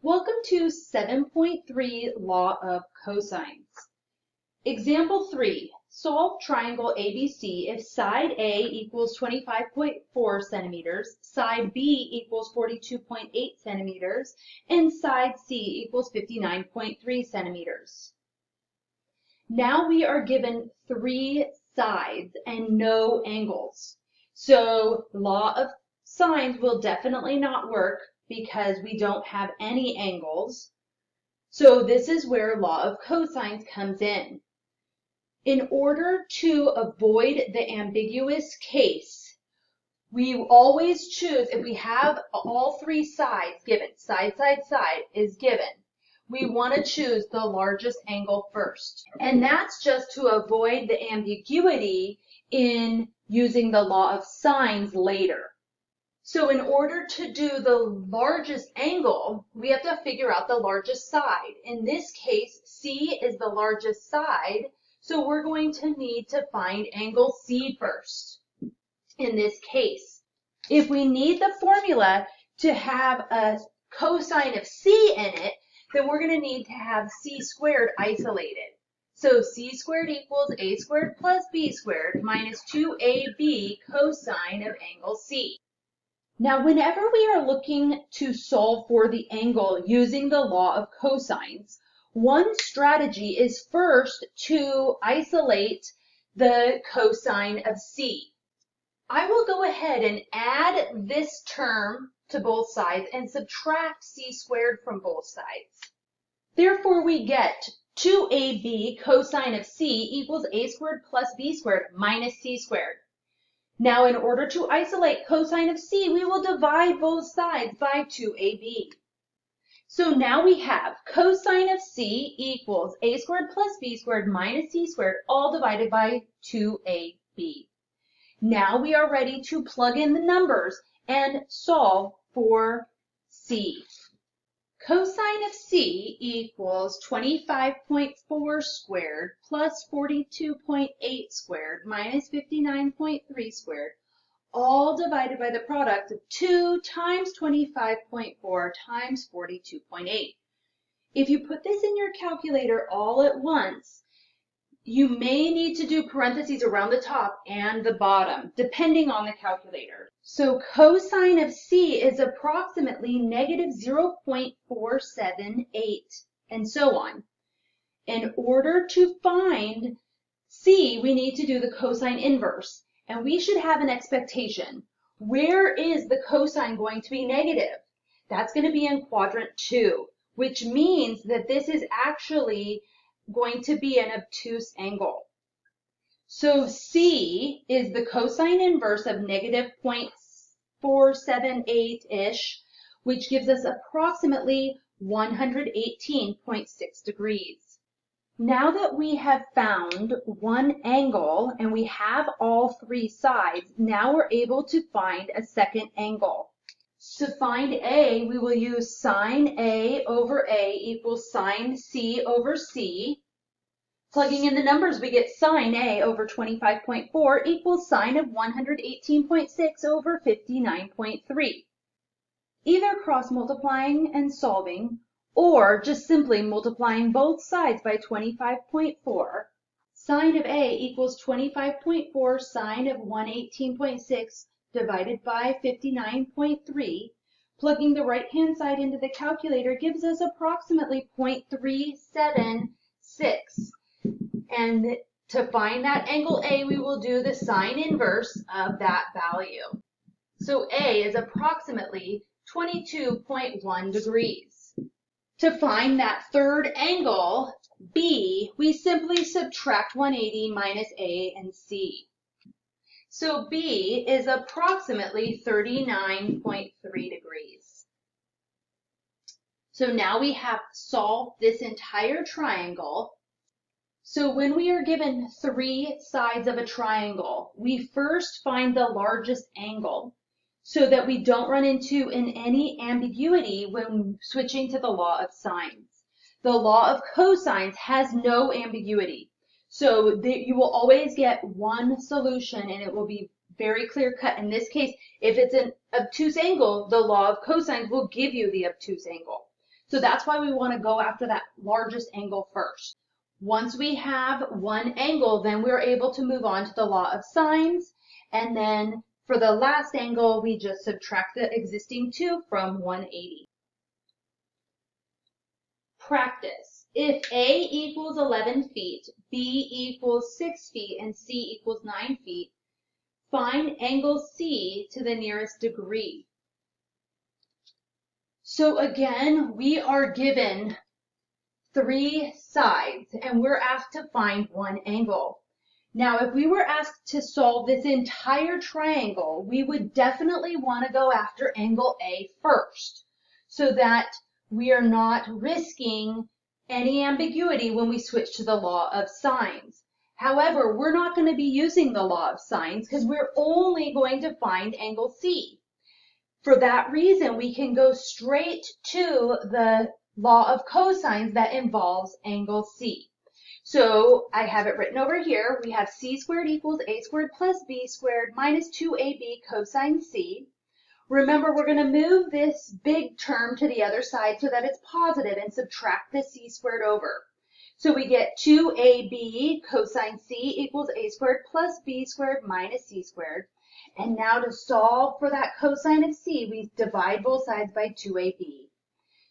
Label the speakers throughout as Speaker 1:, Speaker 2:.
Speaker 1: Welcome to 7.3 Law of Cosines. Example 3. Solve triangle ABC if side A equals 25.4 centimeters, side B equals 42.8 centimeters, and side C equals 59.3 centimeters. Now we are given three sides and no angles. So law of sines will definitely not work because we don't have any angles. So this is where law of cosines comes in. In order to avoid the ambiguous case, we always choose, if we have all three sides given, side is given, we want to choose the largest angle first. And that's just to avoid the ambiguity in using the law of sines later. So in order to do the largest angle, we have to figure out the largest side. In this case, C is the largest side, so we're going to need to find angle C first in this case. If we need the formula to have a cosine of C in it, then we're going to need to have C squared isolated. So C squared equals A squared plus B squared minus 2AB cosine of angle C. Now, whenever we are looking to solve for the angle using the law of cosines, one strategy is first to isolate the cosine of C. I will go ahead and add this term to both sides and subtract C squared from both sides. Therefore, we get 2AB cosine of C equals A squared plus B squared minus C squared. Now, in order to isolate cosine of C, we will divide both sides by 2AB. So now we have cosine of C equals A squared plus B squared minus C squared, all divided by 2AB. Now we are ready to plug in the numbers and solve for C. Cosine of C equals 25.4 squared plus 42.8 squared minus 59.3 squared, all divided by the product of 2 times 25.4 times 42.8. If you put this in your calculator all at once, you may need to do parentheses around the top and the bottom, depending on the calculator. So cosine of C is approximately negative 0.478, and so on. In order to find C, we need to do the cosine inverse, and we should have an expectation. Where is the cosine going to be negative? That's going to be in quadrant 2, which means that this is actually going to be an obtuse angle. So C is the cosine inverse of negative 0.478-ish, which gives us approximately 118.6 degrees. Now that we have found one angle and we have all three sides, now we're able to find a second angle. To find A, we will use sine A over A equals sine C over C. Plugging in the numbers, we get sine A over 25.4 equals sine of 118.6 over 59.3. Either cross multiplying and solving, or just simply multiplying both sides by 25.4, sine of A equals 25.4 sine of 118.6 divided by 59.3. Plugging the right-hand side into the calculator gives us approximately 0.376. And to find that angle A, we will do the sine inverse of that value. So A is approximately 22.1 degrees. To find that third angle, B, we simply subtract 180 minus A and C. So B is approximately 39.3 degrees. So now we have solved this entire triangle. So when we are given three sides of a triangle, we first find the largest angle so that we don't run into any ambiguity when switching to the law of sines. The law of cosines has no ambiguity. So you will always get one solution and it will be very clear cut. In this case, if it's an obtuse angle, the law of cosines will give you the obtuse angle. So that's why we want to go after that largest angle first. Once we have one angle, then we're able to move on to the law of sines. And then for the last angle, we just subtract the existing 2 from 180. Practice. If A equals 11 feet, B equals 6 feet, and C equals 9 feet, find angle C to the nearest degree. So again, we are given 3 sides and we're asked to find one angle. Now, if we were asked to solve this entire triangle, we would definitely want to go after angle A first so that we are not risking any ambiguity when we switch to the law of sines. However, we're not going to be using the law of sines because we're only going to find angle C. For that reason, we can go straight to the law of cosines that involves angle C. So I have it written over here. We have C squared equals A squared plus B squared minus 2AB cosine C. Remember, we're going to move this big term to the other side so that it's positive and subtract the C squared over. So we get 2AB cosine C equals A squared plus B squared minus C squared. And now to solve for that cosine of C, we divide both sides by 2AB.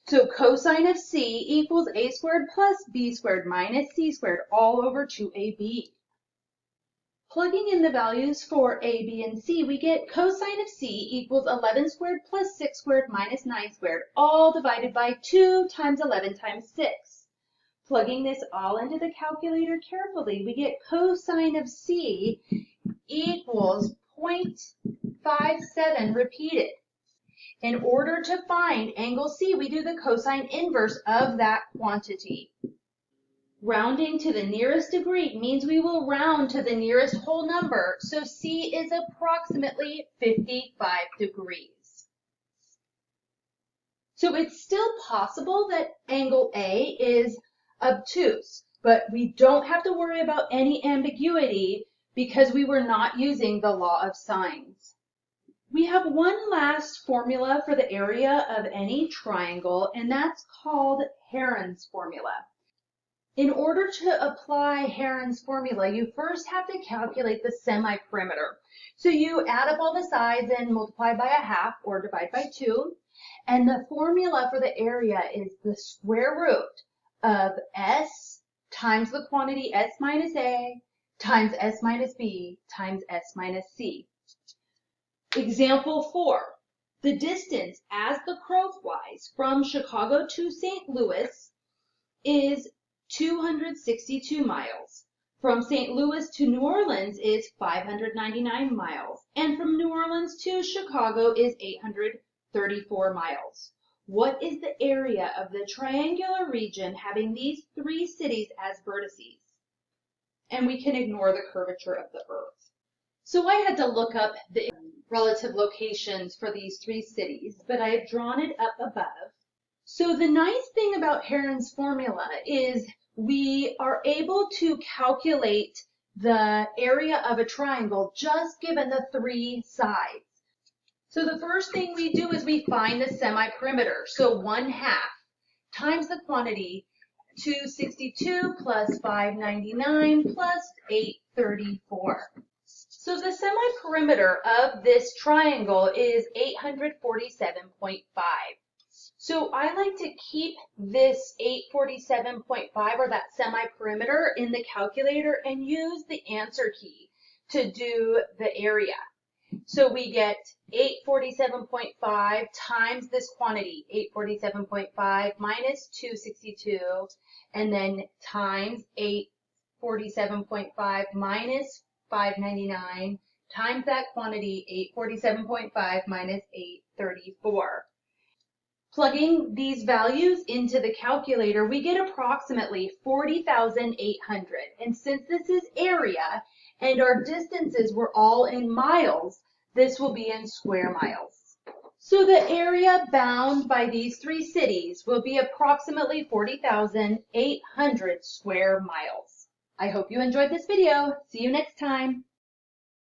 Speaker 1: So cosine of C equals A squared plus B squared minus C squared all over 2AB. Plugging in the values for A, B, and C, we get cosine of C equals 11 squared plus 6 squared minus 9 squared, all divided by 2 times 11 times 6. Plugging this all into the calculator carefully, we get cosine of C equals 0.57 repeated. In order to find angle C, we do the cosine inverse of that quantity. Rounding to the nearest degree means we will round to the nearest whole number, so C is approximately 55 degrees. So it's still possible that angle A is obtuse, but we don't have to worry about any ambiguity because we were not using the law of sines. We have one last formula for the area of any triangle, and that's called Heron's formula. In order to apply Heron's formula, you first have to calculate the semi-perimeter. So you add up all the sides and multiply by a half or divide by 2. And the formula for the area is the square root of S times the quantity S minus A times S minus B times S minus C. Example 4. The distance as the crow flies from Chicago to St. Louis is 262 miles. From St. Louis to New Orleans is 599 miles. And from New Orleans to Chicago is 834 miles. What is the area of the triangular region having these 3 cities as vertices? And we can ignore the curvature of the earth. So I had to look up the relative locations for these 3 cities, but I have drawn it up above. So the nice thing about Heron's formula is we are able to calculate the area of a triangle just given the 3 sides. So the first thing we do is we find the semi-perimeter. So 1/2 times the quantity 262 plus 599 plus 834. So the semi-perimeter of this triangle is 847.5. So I like to keep this 847.5 or that semi-perimeter in the calculator and use the answer key to do the area. So we get 847.5 times this quantity, 847.5 minus 262, and then times 847.5 minus 599 times that quantity, 847.5 minus 834. Plugging these values into the calculator, we get approximately 40,800. And since this is area and our distances were all in miles, this will be in square miles. So the area bound by these 3 cities will be approximately 40,800 square miles. I hope you enjoyed this video. See you next time.